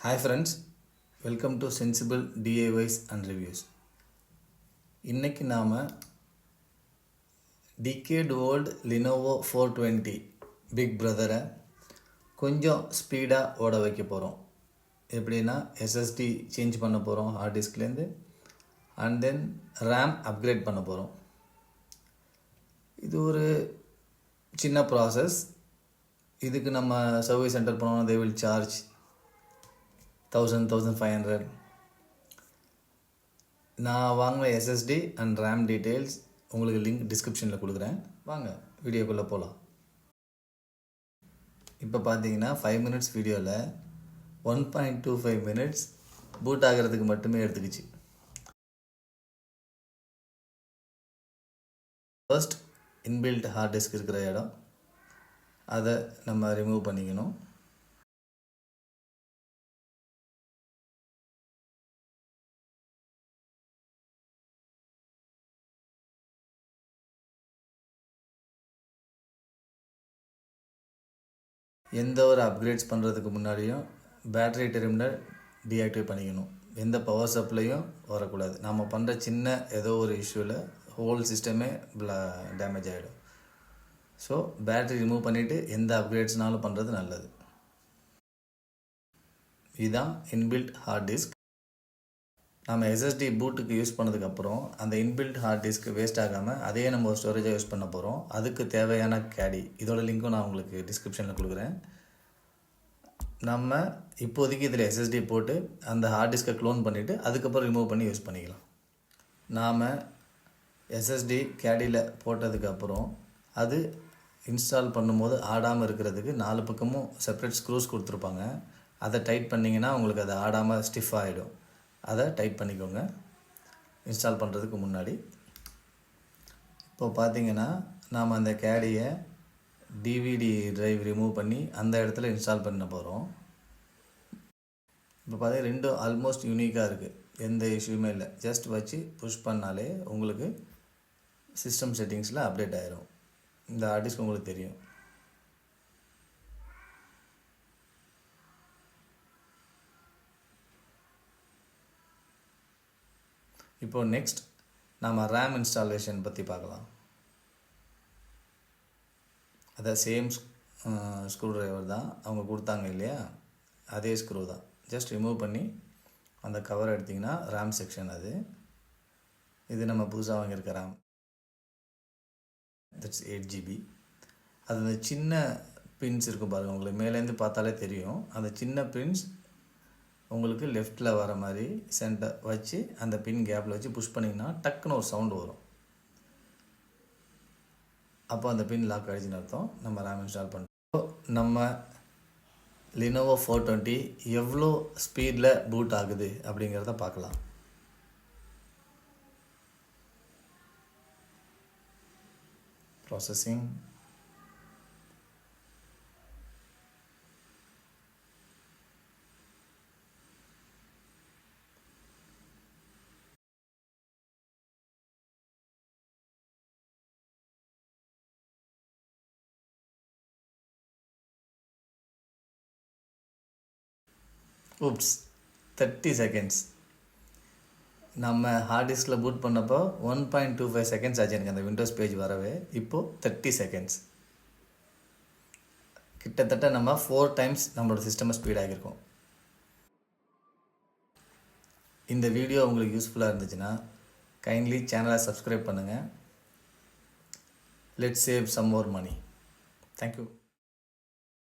Hi friends, welcome to Sensible DIYs and Reviews. இன்னைக்கு நாம decade old Lenovo 420 Big Brother கொஞ்சம் ஸ்பீடாக ஓட வைக்க போகிறோம். எப்படின்னா SSD சேஞ்ச் பண்ண போகிறோம் ஹார்ட் டிஸ்க்லேருந்து, அண்ட் தென் RAM அப்கிரேட் பண்ண போகிறோம். இது ஒரு சின்ன ப்ராசஸ். இதுக்கு நம்ம சர்வீஸ் சென்டர் போனோம்னா they will charge 1500. நான் வாங்கின SSD அண்ட் RAM டீட்டெயில்ஸ் உங்களுக்கு லிங்க் டிஸ்கிரிப்ஷனில் கொடுக்குறேன். வாங்க வீடியோக்குள்ளே போகலாம். இப்போ பார்த்தீங்கன்னா 5 minutes வீடியோவில் 1.25 minutes பூட் ஆகிறதுக்கு மட்டுமே எடுத்துக்கிச்சு. ஃபர்ஸ்ட் இன்பில்ட் ஹார்ட் டிஸ்க் இருக்கிற இடம், அதை நம்ம ரிமூவ் பண்ணிக்கணும். எந்த ஒரு அப்கிரேட்ஸ் பண்ணுறதுக்கு முன்னாடியும் பேட்டரி டெர்மினல் டீஆக்டிவேட் பண்ணிக்கணும். எந்த பவர் சப்ளையும் வரக்கூடாது. நம்ம பண்ணுற சின்ன ஏதோ ஒரு இஷ்யூவில் ஹோல் சிஸ்டமே டேமேஜ் ஆகிடும். ஸோ பேட்டரி ரிமூவ் பண்ணிவிட்டு எந்த அப்கிரேட்ஸ்னாலும் பண்ணுறது நல்லது. இதுதான் இன்பில்ட் ஹார்ட் டிஸ்க். நம்ம SSD பூட்டுக்கு யூஸ் பண்ணதுக்கப்புறம் அந்த இன்பில்ட் ஹார்ட் டிஸ்க் வேஸ்ட் ஆகாமல் அதையே நம்ம ஸ்டோரேஜாக யூஸ் பண்ண போகிறோம். அதுக்கு தேவையான கேடி, இதோட லிங்க்கும் நான் உங்களுக்கு டிஸ்கிரிப்ஷனில் கொடுக்குறேன். நம்ம இப்போதைக்கு இதில் SSD போட்டு அந்த ஹார்ட் டிஸ்கை க்ளோன் பண்ணிவிட்டு அதுக்கப்புறம் ரிமூவ் பண்ணி யூஸ் பண்ணிக்கலாம். நாம் SSD கேடியில் போட்டதுக்கப்புறம் அது இன்ஸ்டால் பண்ணும்போது ஆடாமல் இருக்கிறதுக்கு 4 பக்கமும் செப்பரேட் ஸ்க்ரூஸ் கொடுத்துருப்பாங்க. அதை டைட் பண்ணிங்கன்னா உங்களுக்கு அது ஆடாமல் ஸ்டிஃப் ஆகிடும். அதை டைட் பண்ணிக்கோங்க இன்ஸ்டால் பண்ணுறதுக்கு முன்னாடி. இப்போ பார்த்தீங்கன்னா நாம் அந்த கேடியை DVD டிரைவ் ரிமூவ் பண்ணி அந்த இடத்துல இன்ஸ்டால் பண்ண போகிறோம். இப்போ பார்த்தீங்கன்னா ரெண்டும் ஆல்மோஸ்ட் யூனிக்காக இருக்குது, எந்த இஷ்யூமே இல்லை. ஜஸ்ட் வச்சு புஷ் பண்ணாலே உங்களுக்கு சிஸ்டம் செட்டிங்ஸில் அப்டேட் ஆகிரும். இந்த ஹார்ட் டிஸ்க் உங்களுக்கு தெரியும். இப்போது நெக்ஸ்ட் நாம் RAM இன்ஸ்டாலேஷன் பற்றி பார்க்கலாம். அதை சேம் ஸ்க்ரூ டிரைவர் தான் அவங்க கொடுத்தாங்க இல்லையா, அதே ஸ்க்ரூ தான். ஜஸ்ட் ரிமூவ் பண்ணி அந்த கவர் எடுத்திங்கன்னா RAM செக்ஷன் அது. இது நம்ம புதுசாக வாங்கியிருக்க RAM, தட்ஸ் 8GB. அது அந்த சின்ன பின்ஸ் இருக்கும் பாருங்கள், உங்களுக்கு மேலேருந்து பார்த்தாலே தெரியும். அந்த சின்ன பின்ஸ் உங்களுக்கு லெஃப்டில் வர மாதிரி சென்டர் வச்சு அந்த பின் கேப்பில் வச்சு புஷ் பண்ணிங்கன்னா டக்குன்னு ஒரு சவுண்டு வரும். அப்போ அந்த பின் லாக் ஆகிடுச்சின்னு அர்த்தம். நம்ம RAM இன்ஸ்டால் பண்ணுறோம். நம்ம Lenovo 420 எவ்வளோ ஸ்பீடில் பூட் ஆகுது அப்படிங்கிறத பார்க்கலாம். Processing, oops 30 seconds. நம்ம ஹார்ட் டிஸ்கில் பூட் பண்ணப்போ 1.25 seconds ஆச்சு எனக்கு அந்த விண்டோஸ் பேஜ் வரவே. இப்போது 30 seconds. கிட்டத்தட்ட நம்ம 4 times நம்மளோட சிஸ்டமை ஸ்பீடாகிருக்கோம். இந்த வீடியோ உங்களுக்கு யூஸ்ஃபுல்லாக இருந்துச்சுன்னா கைண்ட்லி சேனலை சப்ஸ்கிரைப் பண்ணுங்கள். Let's save some more money. Thank you.